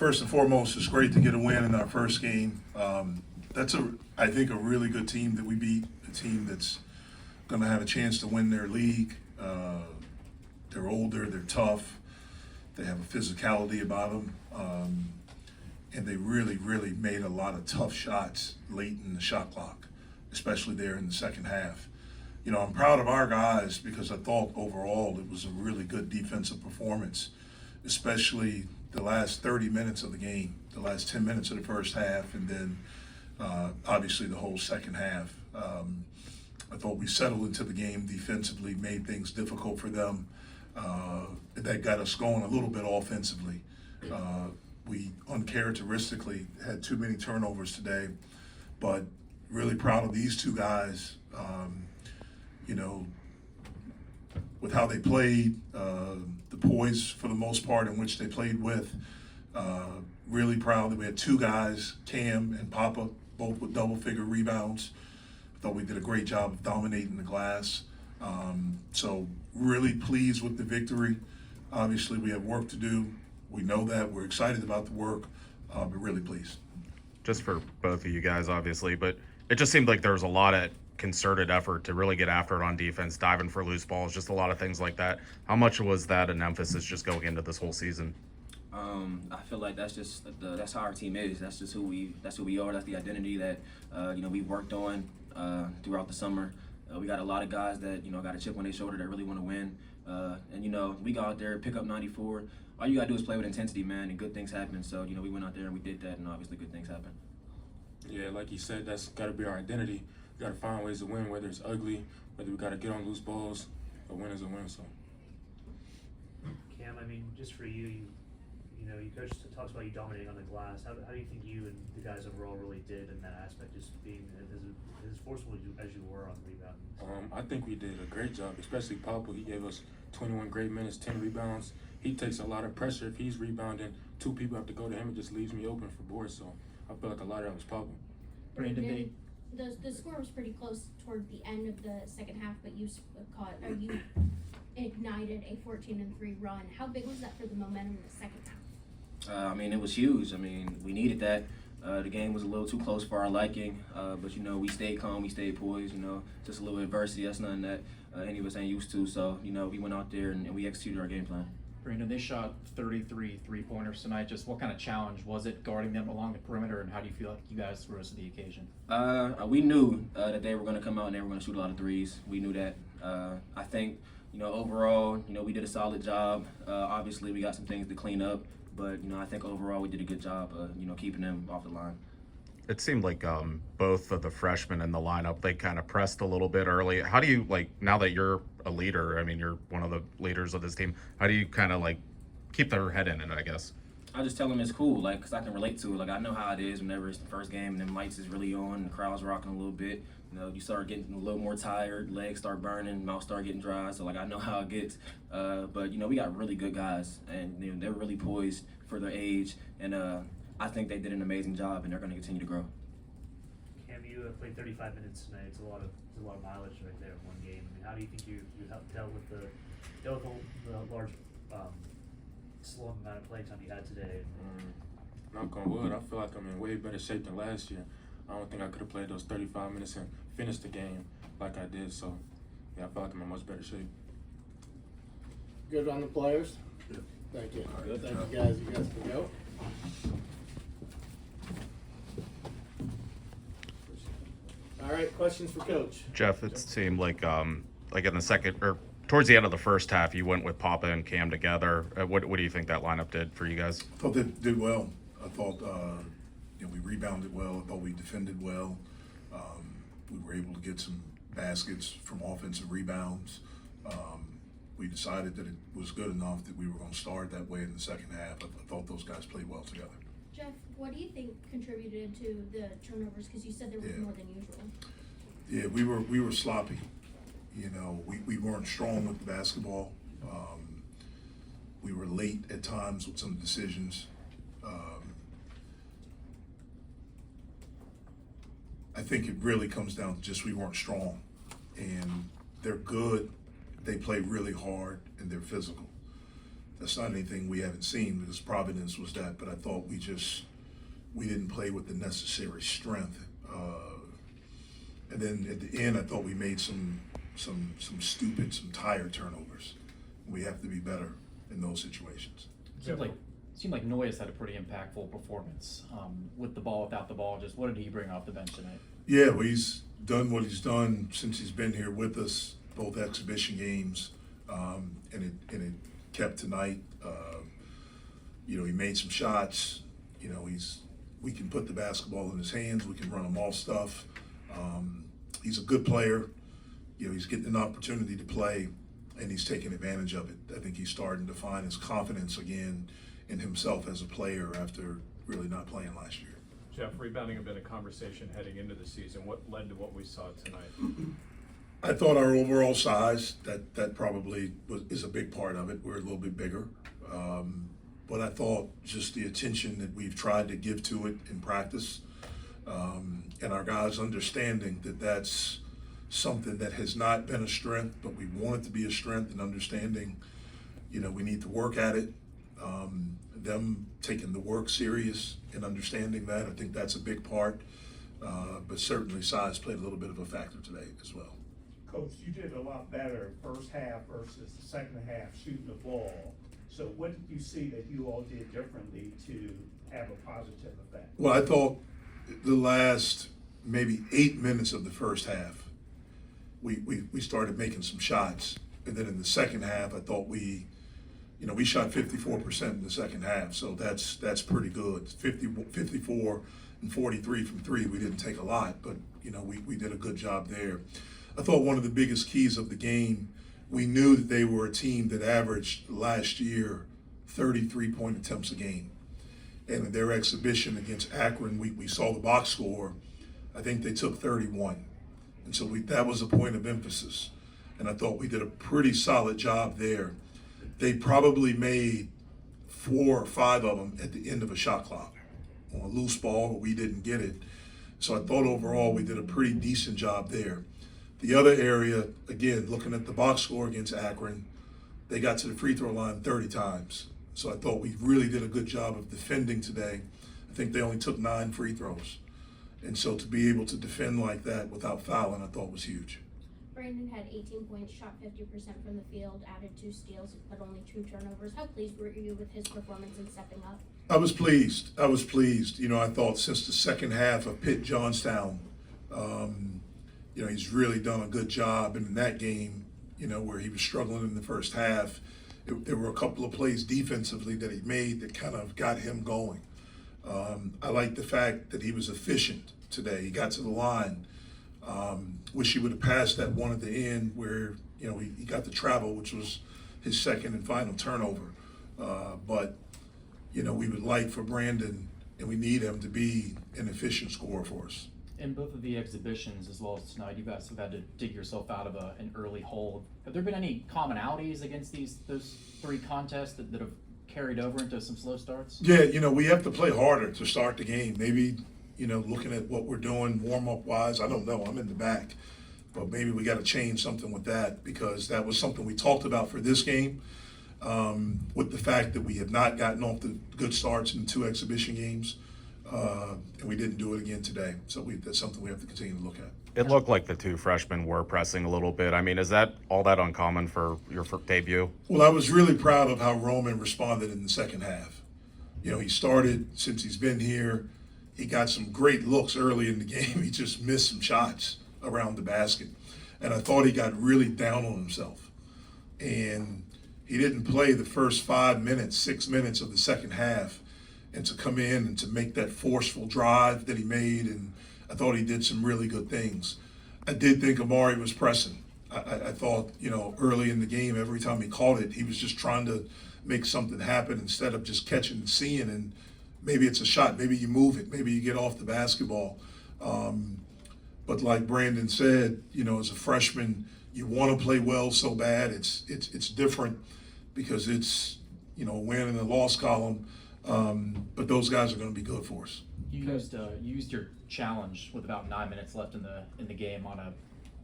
first and foremost, it's great to get a win in our first game. That's I think, a really good team that we beat, a team that's going to have a chance to win their league. They're older, they're tough, they have a physicality about them, and they really, really made a lot of tough shots late in the shot clock, especially there in the second half. I'm proud of our guys because I thought overall it was a really good defensive performance, especially the last 30 minutes of the game, the last 10 minutes of the first half, and then obviously the whole second half. I thought we settled into the game defensively, made things difficult for them. That got us going a little bit offensively. We uncharacteristically had too many turnovers today, but really proud of these two guys. With how they played, the poise for the most part in which they played with. Really proud that we had two guys, Cam and Papa, both with double-figure rebounds. Thought we did a great job of dominating the glass. So really pleased with the victory. Obviously, we have work to do. We know that. We're excited about the work, but really pleased. Just for both of you guys, obviously, but it just seemed like there was a lot of concerted effort to really get after it on defense, diving for loose balls, just a lot of things like that. How much was that an emphasis just going into this whole season? I feel like that's how our team is. That's just who we are. That's the identity that we worked on throughout the summer. We got a lot of guys that got a chip on their shoulder that really want to win. And we go out there, pick up 94. All you gotta do is play with intensity, man, and good things happen. So we went out there and we did that, and obviously good things happen. Yeah, like you said, that's got to be our identity. We got to find ways to win, whether it's ugly, whether we got to get on loose balls. A win is a win. So. Cam, just for you, you coach talks about you dominating on the glass. How do you think you and the guys overall really did in that aspect, just being as forceful as you were on the rebound? I think we did a great job, especially Papa. He gave us 21 great minutes, 10 rebounds. He takes a lot of pressure. If he's rebounding, two people have to go to him. It just leaves me open for boards. So I feel like a lot of that was Papa. Brandin, the score was pretty close toward the end of the second half, but you ignited a 14-3 run. How big was that for the momentum in the second half? It was huge. We needed that. The game was a little too close for our liking, but we stayed calm, we stayed poised. Just a little adversity. That's nothing that any of us ain't used to. So we went out there and we executed our game plan. Brandin, they shot 33 three-pointers tonight. Just what kind of challenge was it guarding them along the perimeter, and how do you feel like you guys rose to the occasion? We knew that they were going to come out and they were going to shoot a lot of threes. We knew that. I think, overall, we did a solid job. Obviously, we got some things to clean up, but, I think overall we did a good job, keeping them off the line. It seemed like both of the freshmen in the lineup, they kind of pressed a little bit early. How do you, now that you're a leader, you're one of the leaders of this team, how do you kind of, keep their head in it, I guess? I just tell them it's cool, because I can relate to it. I know how it is whenever it's the first game and the mics is really on and the crowd's rocking a little bit. You start getting a little more tired, legs start burning, mouth start getting dry. So, I know how it gets. But, we got really good guys, and they're really poised for their age. And I think they did an amazing job, and they're going to continue to grow. Cam, you played 35 minutes tonight. It's a lot of mileage right there in one game. How do you think you dealt with the large slow amount of play time you had today? Knock on wood, I feel like I'm in way better shape than last year. I don't think I could have played those 35 minutes and finished the game like I did. So, yeah, I feel like I'm in much better shape. Good on the players? Yeah. Thank you. Good. Thank you guys. You guys can go. All right, questions for Coach? Jeff, it seemed like in the second or towards the end of the first half, you went with Papa and Cam together. What do you think that lineup did for you guys? I thought they did well. I thought we rebounded well. I thought we defended well. We were able to get some baskets from offensive rebounds. We decided that it was good enough that we were going to start that way in the second half. I thought those guys played well together. Jeff, what do you think contributed to the turnovers? Because you said there was more than usual. Yeah, we were sloppy. We weren't strong with the basketball. We were late at times with some decisions. I think it really comes down to just we weren't strong. And they're good. They play really hard and they're physical. That's not anything we haven't seen, because Providence was that, but I thought we didn't play with the necessary strength. And then at the end, I thought we made some tired turnovers. We have to be better in those situations. Seemed like Noyes had a pretty impactful performance with the ball, without the ball. Just what did he bring off the bench tonight? Yeah, well, he's done what he's done since he's been here with us, both exhibition games, and it kept tonight. You know, he made some shots. You know, we can put the basketball in his hands. We can run him off stuff. He's a good player. You know, he's getting an opportunity to play, and he's taking advantage of it. I think he's starting to find his confidence again in himself as a player after really not playing last year. Jeff, rebounding had been a conversation heading into the season. What led to what we saw tonight? I thought our overall size, that probably is a big part of it. We're a little bit bigger. But I thought just the attention that we've tried to give to it in practice, and our guys understanding that that's something that has not been a strength, but we want it to be a strength, and understanding, you know, we need to work at it. Them taking the work serious and understanding that, I think that's a big part. But certainly size played a little bit of a factor today as well. Coach, you did a lot better first half versus the second half shooting the ball. So what did you see that you all did differently to have a positive effect? Well, I thought the last maybe 8 minutes of the first half, we started making some shots. And then in the second half, I thought we shot 54% in the second half. So that's pretty good. 54 and 43 from three. We didn't take a lot, but, you know, we did a good job there. I thought one of the biggest keys of the game, we knew that they were a team that averaged last year 33-point attempts a game. And in their exhibition against Akron, we saw the box score. I think they took 31. And so that was a point of emphasis. And I thought we did a pretty solid job there. They probably made 4 or 5 of them at the end of a shot clock on a loose ball, but we didn't get it. So I thought overall we did a pretty decent job there. The other area, again, looking at the box score against Akron, they got to the free throw line 30 times. So I thought we really did a good job of defending today. I think they only took 9 free throws. And so to be able to defend like that without fouling, I thought was huge. Brandin had 18 points, shot 50% from the field, added 2 steals, but only 2 turnovers. How pleased were you with his performance and stepping up? I was pleased. You know, I thought since the second half of Pitt Youngstown, you know, he's really done a good job. And in that game, you know, where he was struggling in the first half, there were a couple of plays defensively that he made that kind of got him going. I like the fact that he was efficient today. He got to the line. Wish he would have passed that one at the end where, you know, he got the travel, which was his second and final turnover. But, you know, we would like for Brandin, and we need him to be an efficient scorer for us. In both of the exhibitions, as well as tonight, you guys have had to dig yourself out of an early hole. Have there been any commonalities against those 3 contests that have carried over into some slow starts? Yeah, you know, we have to play harder to start the game. Maybe, you know, looking at what we're doing warm-up wise, I don't know, I'm in the back. But maybe we got to change something with that, because that was something we talked about for this game, with the fact that we have not gotten off the good starts in 2 exhibition games, and we didn't do it again today. So that's something we have to continue to look at. It looked like the 2 freshmen were pressing a little bit. I mean, is that all that uncommon for your debut? Well, I was really proud of how Roman responded in the second half. You know, he started, since he's been here, he got some great looks early in the game. He just missed some shots around the basket. And I thought he got really down on himself. And he didn't play the first 5 minutes, 6 minutes of the second half. And to come in and to make that forceful drive that he made, and I thought he did some really good things. I did think Amari was pressing. I thought, you know, early in the game, every time he caught it, he was just trying to make something happen instead of just catching and seeing. And maybe it's a shot, maybe you move it, maybe you get off the basketball. But like Brandin said, you know, as a freshman, you want to play well so bad. It's different because it's, you know, a win and a loss column. But those guys are going to be good for us. You used your challenge with about 9 minutes left in the game on a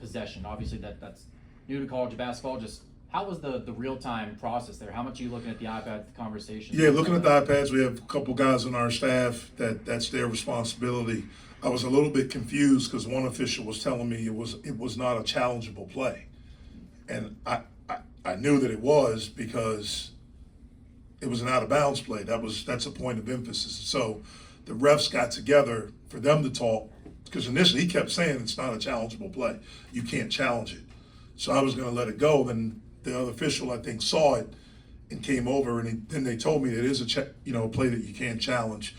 possession. Obviously, that's new to college basketball. Just How was the real-time process there? How much are you looking at the iPad conversations? Yeah, looking at the iPads, we have a couple guys on our staff that's their responsibility. I was a little bit confused because one official was telling me it was not a challengeable play, and I knew that it was because it was an out of bounds play. That's a point of emphasis. So the refs got together for them to talk because initially he kept saying it's not a challengeable play. You can't challenge it. So I was going to let it go. Then the other official, I think, saw it and came over, and then they told me that it is a play that you can't challenge.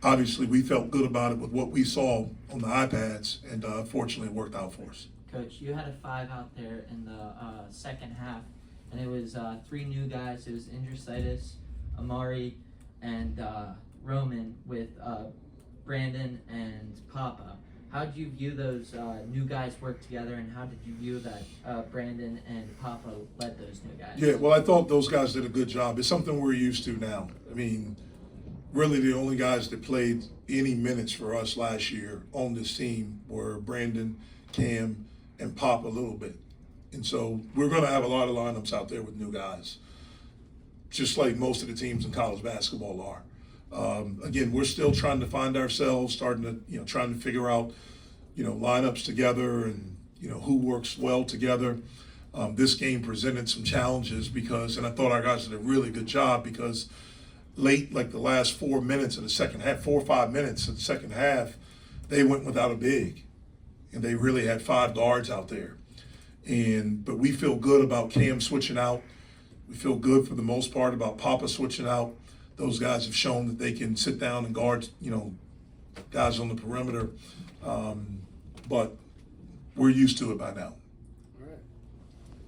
Obviously, we felt good about it with what we saw on the iPads, and fortunately, it worked out for us. Coach, you had a 5 out there in the second half, and it was 3 new guys. It was Indricitis, Amari, and Roman with Brandin and Papa. How did you view those new guys work together, and how did you view that Brandin and Papa led those new guys? Yeah, well, I thought those guys did a good job. It's something we're used to now. I mean, really the only guys that played any minutes for us last year on this team were Brandin, Cam, and Pop a little bit. And so we're going to have a lot of lineups out there with new guys, just like most of the teams in college basketball are. Again, we're still trying to find ourselves, trying to figure out, lineups together and, who works well together. This game presented some challenges and I thought our guys did a really good job because late, like the last 4 minutes of the second half, 4 or 5 minutes of the second half, they went without a big, and they really had 5 guards out there. But we feel good about Cam switching out. We feel good for the most part about Papa switching out. Those guys have shown that they can sit down and guard, guys on the perimeter. But we're used to it by now.